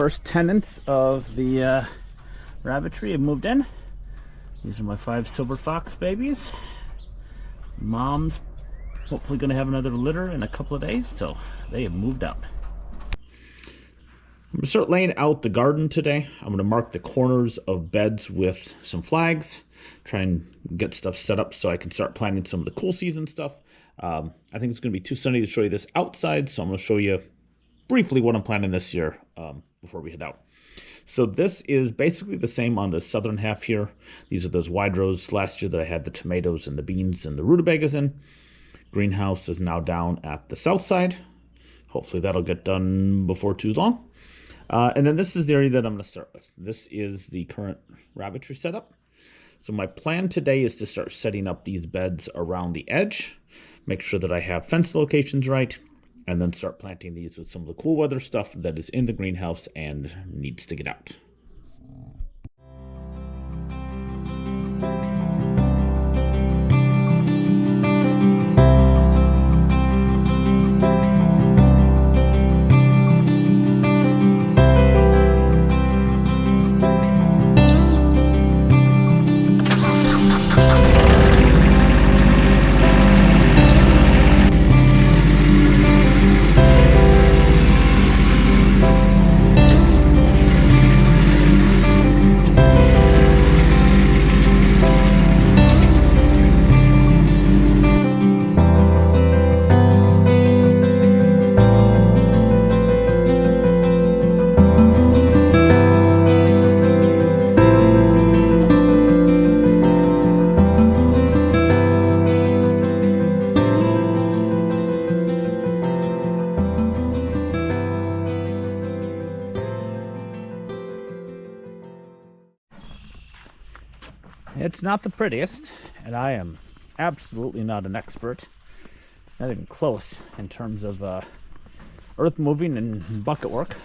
first tenants of the rabbitry have moved in. These are my 5 silver fox babies. Mom's hopefully going to have another litter in a couple of days, so they have moved out. I'm going to start laying out the garden today. I'm going to mark the corners of beds with some flags, try and get stuff set up so I can start planting some of the cool season stuff. I think it's going to be too sunny to show you this outside, so I'm going to show you briefly what I'm planning this year before we head out. So this is basically the same on the southern half here. These are those wide rows last year that I had the tomatoes and the beans and the rutabagas in. Greenhouse is now down at the south side. Hopefully that'll get done before too long. And then this is the area that I'm going to start with. This is the current rabbitry setup. So my plan today is to start setting up these beds around the edge, make sure that I have fence locations right, and then start planting these with some of the cool weather stuff that is in the greenhouse and needs to get out. It's not the prettiest, and I am absolutely not an expert, not even close in terms of earth moving and bucket work,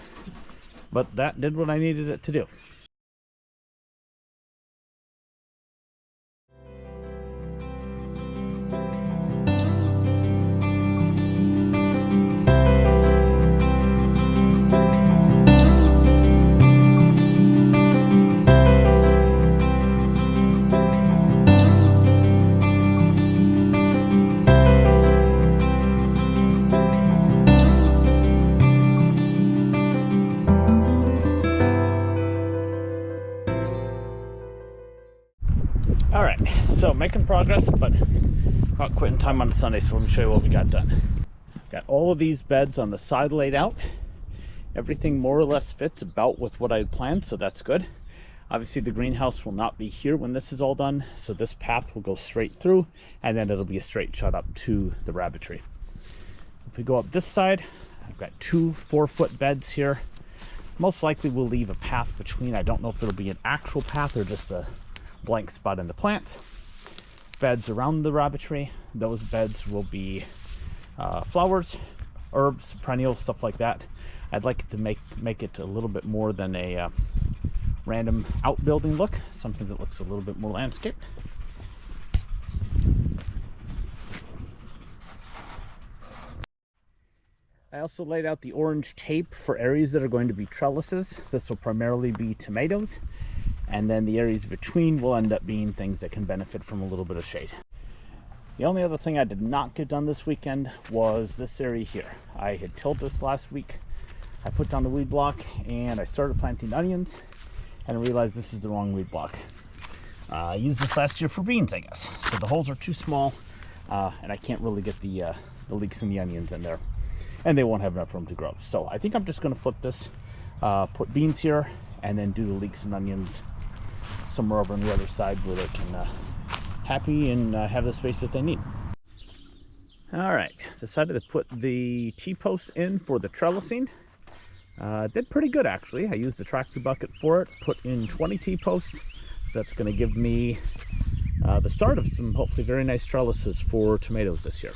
but that did what I needed it to do. Alright, so making progress, but not quitting time on Sunday, so let me show you what we got done. Got all of these beds on the side laid out. Everything more or less fits about with what I had planned, so that's good. Obviously the greenhouse will not be here when this is all done, so this path will go straight through, and then it'll be a straight shot up to the rabbitry. If we go up this side, I've got 2 4-foot beds here. Most likely we'll leave a path between. I don't know if it'll be an actual path or just a blank spot in the plants. Beds around the rabbitry, those beds will be flowers, herbs, perennials, stuff like that. I'd like it to make it a little bit more than a random outbuilding look, something that looks a little bit more landscaped. I also laid out the orange tape for areas that are going to be trellises. This will primarily be tomatoes, and then the areas between will end up being things that can benefit from a little bit of shade. The only other thing I did not get done this weekend was this area here. I had tilled this last week. I put down the weed block and I started planting onions, and I realized this is the wrong weed block. I used this last year for beans, I guess. So the holes are too small, and I can't really get the leeks in the onions in there, and they won't have enough room to grow. So I think I'm just going to flip this, put beans here, and then do the leeks and onions somewhere over on the other side where they can happy and have the space that they need. All right, decided to put the T-posts in for the trellising. Did pretty good actually. I used the tractor bucket for it, put in 20 T-posts. So that's going to give me the start of some hopefully very nice trellises for tomatoes this year.